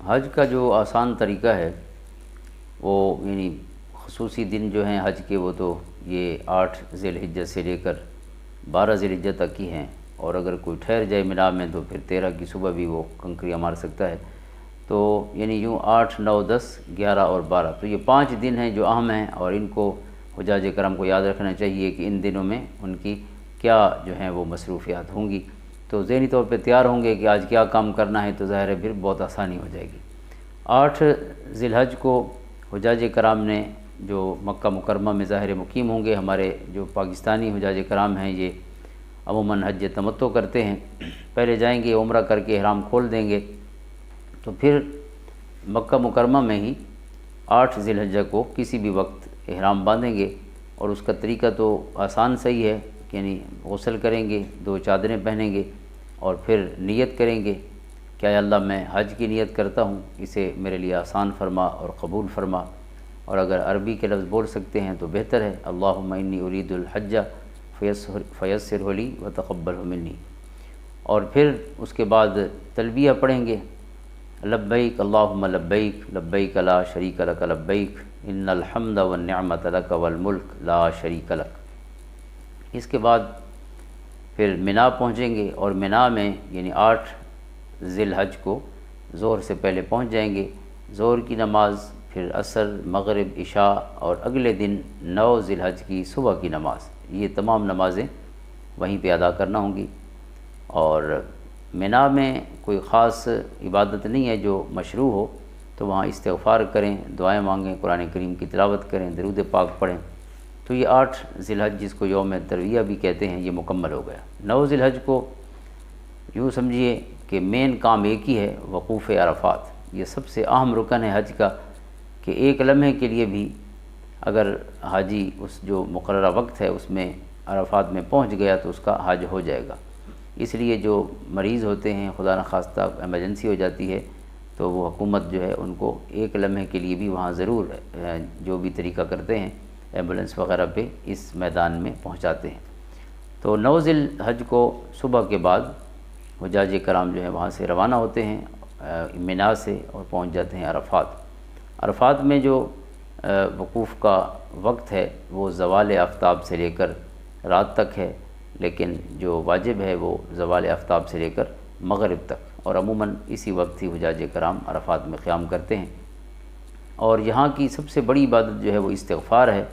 حج کا جو آسان طریقہ ہے وہ یعنی خصوصی دن جو ہیں حج کے وہ تو یہ 8 ذی الحجہ سے لے کر 12 ذی الحجہ تک ہی ہیں، اور اگر کوئی ٹھہر جائے مینا میں تو پھر 13 کی صبح بھی وہ کنکریاں مار سکتا ہے۔ تو یعنی یوں 8، 9، 10، 11 اور 12، تو یہ 5 دن ہیں جو اہم ہیں، اور ان کو حجاج کرام کو یاد رکھنا چاہیے کہ ان دنوں میں ان کی کیا جو ہیں وہ مصروفیات ہوں گی، تو ذہنی طور پہ تیار ہوں گے کہ آج کیا کام کرنا ہے، تو ظاہر ہے پھر بہت آسانی ہو جائے گی۔ 8 ذی الحجہ کو حجاج کرام نے جو مکہ مکرمہ میں ظاہر مقیم ہوں گے، ہمارے جو پاکستانی حجاج کرام ہیں یہ عموماً حج تمتع کرتے ہیں، پہلے جائیں گے عمرہ کر کے احرام کھول دیں گے، تو پھر مکہ مکرمہ میں ہی 8 ذی الحجہ کو کسی بھی وقت احرام باندھیں گے، اور اس کا طریقہ تو آسان صحیح ہے، یعنی غسل کریں گے، 2 چادریں پہنیں گے، اور پھر نیت کریں گے کہ اے اللہ میں حج کی نیت کرتا ہوں، اسے میرے لیے آسان فرما اور قبول فرما، اور اگر عربی کے لفظ بول سکتے ہیں تو بہتر ہے، اللہم انی ارید الحج فیسرہ لی وتقبلہ منی، اور پھر اس کے بعد تلبیہ پڑھیں گے، لبیک اللہم لبیک لبیک لا شریک لک لبیک ان الحمد والنعمت لک والملک لا شریک لک۔ اس کے بعد پھر مینا پہنچیں گے، اور مینا میں یعنی 8 ذی الحجہ کو ظہر سے پہلے پہنچ جائیں گے، ظہر کی نماز، پھر عصر، مغرب، عشاء، اور اگلے دن 9 ذی الحجہ کی صبح کی نماز، یہ تمام نمازیں وہیں پہ ادا کرنا ہوں گی۔ اور مینا میں کوئی خاص عبادت نہیں ہے جو مشروع ہو، تو وہاں استغفار کریں، دعائیں مانگیں، قرآن کریم کی تلاوت کریں، درود پاک پڑھیں، تو یہ 8 ذی الحجہ جس کو یوم ترویہ بھی کہتے ہیں یہ مکمل ہو گیا۔ 9 ذی الحجہ کو یوں سمجھیے کہ مین کام ایک ہی ہے، وقوف عرفات، یہ سب سے اہم رکن ہے حج کا، کہ ایک لمحے کے لیے بھی اگر حاجی اس جو مقررہ وقت ہے اس میں عرفات میں پہنچ گیا تو اس کا حج ہو جائے گا۔ اس لیے جو مریض ہوتے ہیں، خدا نخواستہ ایمرجنسی ہو جاتی ہے، تو وہ حکومت جو ہے ان کو ایک لمحے کے لیے بھی وہاں ضرور جو بھی طریقہ کرتے ہیں ایمبولینس وغیرہ پہ اس میدان میں پہنچاتے ہیں۔ تو 9 ذی الحجہ کو صبح کے بعد حجاج کرام جو ہیں وہاں سے روانہ ہوتے ہیں مینا سے، اور پہنچ جاتے ہیں عرفات۔ عرفات میں جو وقوف کا وقت ہے وہ زوال آفتاب سے لے کر رات تک ہے، لیکن جو واجب ہے وہ زوال آفتاب سے لے کر مغرب تک، اور عموماً اسی وقت ہی حجاج کرام عرفات میں قیام کرتے ہیں۔ اور یہاں کی سب سے بڑی عبادت جو ہے وہ استغفار ہے،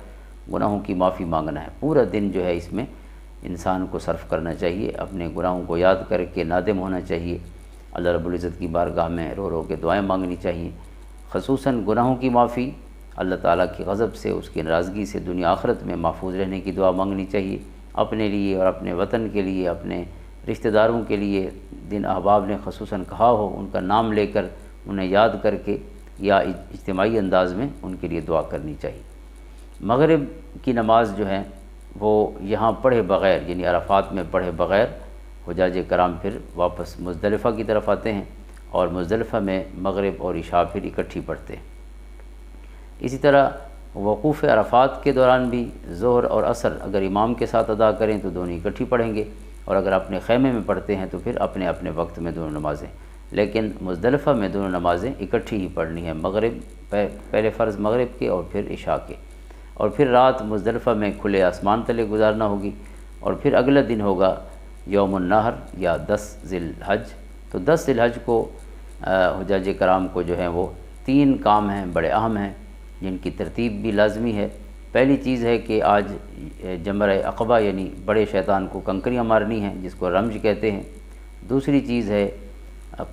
گناہوں کی معافی مانگنا ہے۔ پورا دن جو ہے اس میں انسان کو صرف کرنا چاہیے، اپنے گناہوں کو یاد کر کے نادم ہونا چاہیے، اللہ رب العزت کی بارگاہ میں رو رو کے دعائیں مانگنی چاہیے، خصوصاً گناہوں کی معافی، اللہ تعالیٰ کی غضب سے، اس کی ناراضگی سے دنیا آخرت میں محفوظ رہنے کی دعا مانگنی چاہیے، اپنے لیے اور اپنے وطن کے لیے، اپنے رشتہ داروں کے لیے، جن احباب نے خصوصاً کہا ہو ان کا نام لے کر انہیں یاد کر کے یا اجتماعی انداز میں ان کے لیے دعا کرنی چاہیے۔ مغرب کی نماز جو ہے وہ یہاں پڑھے بغیر، یعنی عرفات میں پڑھے بغیر حجاج کرام پھر واپس مزدلفہ کی طرف آتے ہیں، اور مزدلفہ میں مغرب اور عشاء پھر اکٹھی پڑھتے ہیں۔ اسی طرح وقوف عرفات کے دوران بھی ظہر اور عصر اگر امام کے ساتھ ادا کریں تو دونوں اکٹھی پڑھیں گے، اور اگر اپنے خیمے میں پڑھتے ہیں تو پھر اپنے اپنے وقت میں دونوں نمازیں، لیکن مزدلفہ میں دونوں نمازیں اکٹھی ہی پڑھنی ہیں، مغرب پہلے فرض مغرب کے اور پھر عشاء کے، اور پھر رات مزدلفہ میں کھلے آسمان تلے گزارنا ہوگی، اور پھر اگلا دن ہوگا یوم النحر یا 10 ذی الحجہ۔ تو 10 ذی الحجہ کو حجاج کرام کو جو ہیں وہ 3 کام ہیں بڑے اہم ہیں، جن کی ترتیب بھی لازمی ہے۔ پہلی چیز ہے کہ آج جمرہ عقبہ یعنی بڑے شیطان کو کنکریاں مارنی ہیں، جس کو رمج کہتے ہیں۔ دوسری چیز ہے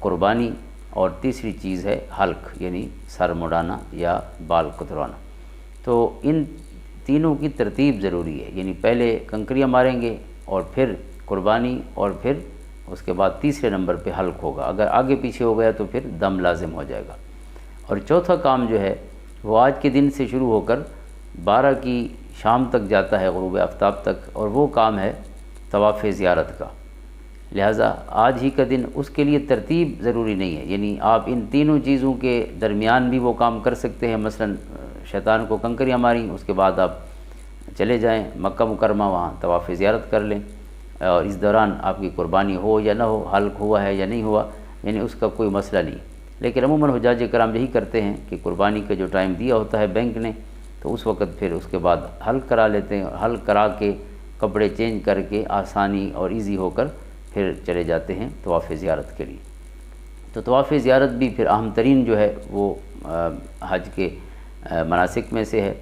قربانی، اور تیسری چیز ہے حلق یعنی سر مڑانا یا بال کترانا۔ تو ان تینوں کی ترتیب ضروری ہے، یعنی پہلے کنکریاں ماریں گے، اور پھر قربانی، اور پھر اس کے بعد تیسرے نمبر پہ حلق ہوگا، اگر آگے پیچھے ہو گیا تو پھر دم لازم ہو جائے گا۔ اور چوتھا کام جو ہے وہ آج کے دن سے شروع ہو کر 12 کی شام تک جاتا ہے، غروب آفتاب تک، اور وہ کام ہے طواف زیارت کا۔ لہٰذا آج ہی کا دن اس کے لیے ترتیب ضروری نہیں ہے، یعنی آپ ان تینوں چیزوں کے درمیان بھی وہ کام کر سکتے ہیں، مثلا شیطان کو کنکریاں ماریں، اس کے بعد آپ چلے جائیں مکہ مکرمہ، وہاں طواف زیارت کر لیں، اور اس دوران آپ کی قربانی ہو یا نہ ہو، حلق ہوا ہے یا نہیں ہوا، یعنی اس کا کوئی مسئلہ نہیں۔ لیکن عموماً حجاج کرام یہی کرتے ہیں کہ قربانی کا جو ٹائم دیا ہوتا ہے بینک نے، تو اس وقت پھر اس کے بعد حلق کرا لیتے ہیں، حلق کرا کے کپڑے چینج کر کے آسانی اور ایزی ہو کر پھر چلے جاتے ہیں طواف زیارت کے لیے۔ تو طواف زیارت بھی پھر اہم ترین جو ہے وہ حج کے مناسک میں سے ہے۔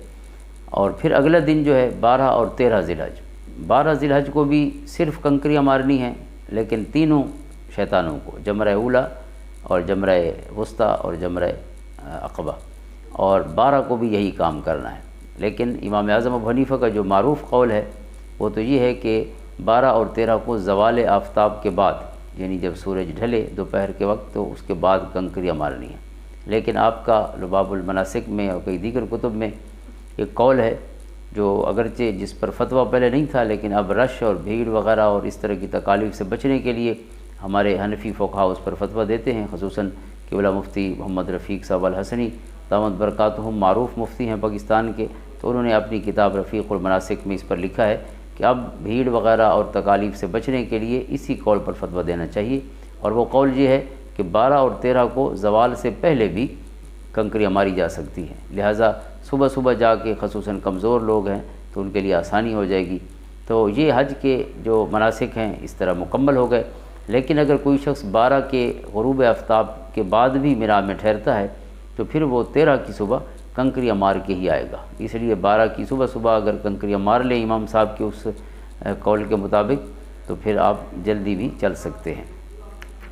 اور پھر اگلا دن جو ہے 12 اور 13 ذی الحج، 12 ذی الحج کو بھی صرف کنکریاں مارنی ہیں، لیکن تینوں شیطانوں کو، جمرہ اولا اور جمرہ وسطیٰ اور جمرہ عقبہ، اور 12 کو بھی یہی کام کرنا ہے۔ لیکن امام اعظم ابو حنیفہ کا جو معروف قول ہے وہ تو یہ ہے کہ 12 اور 13 کو زوال آفتاب کے بعد، یعنی جب سورج ڈھلے دوپہر کے وقت، تو اس کے بعد کنکریاں مارنی ہیں۔ لیکن آپ کا لباب المناسک میں اور کئی دیگر کتب میں ایک قول ہے جو اگرچہ جس پر فتویٰ پہلے نہیں تھا، لیکن اب رش اور بھیڑ وغیرہ اور اس طرح کی تکالیف سے بچنے کے لیے ہمارے حنفی فقہا اس پر فتویٰ دیتے ہیں، خصوصاً قبلہ مفتی محمد رفیق صاحب الحسنی دامت برکاتہم، معروف مفتی ہیں پاکستان کے، تو انہوں نے اپنی کتاب رفیق المناسک میں اس پر لکھا ہے کہ اب بھیڑ وغیرہ اور تکالیف سے بچنے کے لیے اسی قول پر فتویٰ دینا چاہیے، اور وہ قول یہ ہے کہ 12 اور 13 کو زوال سے پہلے بھی کنکریاں ماری جا سکتی ہیں، لہٰذا صبح صبح جا کے، خصوصاً کمزور لوگ ہیں تو ان کے لیے آسانی ہو جائے گی۔ تو یہ حج کے جو مناسک ہیں اس طرح مکمل ہو گئے۔ لیکن اگر کوئی شخص 12 کے غروب آفتاب کے بعد بھی مینا میں ٹھہرتا ہے تو پھر وہ 13 کی صبح کنکریاں مار کے ہی آئے گا، اس لیے 12 کی صبح صبح اگر کنکریاں مار لیں امام صاحب کے اس قول کے مطابق تو پھر آپ جلدی بھی چل سکتے ہیں۔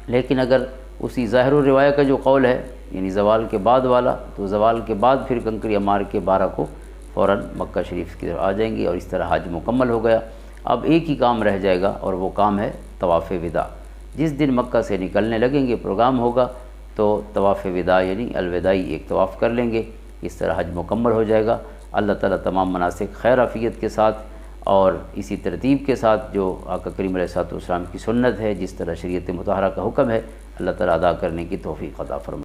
لیکن اگر اسی ظاہر و روایہ کا جو قول ہے یعنی زوال کے بعد والا، تو زوال کے بعد پھر کنکریاں مار کے 12 کو فوراً مکہ شریف کی طرف آ جائیں گی، اور اس طرح حج مکمل ہو گیا۔ اب ایک ہی کام رہ جائے گا، اور وہ کام ہے طواف وداع۔ جس دن مکہ سے نکلنے لگیں گے، پروگرام ہوگا، تو طواف وداع یعنی الوداعی ایک طواف کر لیں گے، اس طرح حج مکمل ہو جائے گا۔ اللہ تعالیٰ تمام مناسک خیر عافیت کے ساتھ اور اسی ترتیب کے ساتھ جو آقا کریم علیہ الصلوۃ والسلام کی سنت ہے، جس طرح شریعت مطہرہ کا حکم ہے، اللہ تعالیٰ ادا کرنے کی توفیق عطا فرمائے۔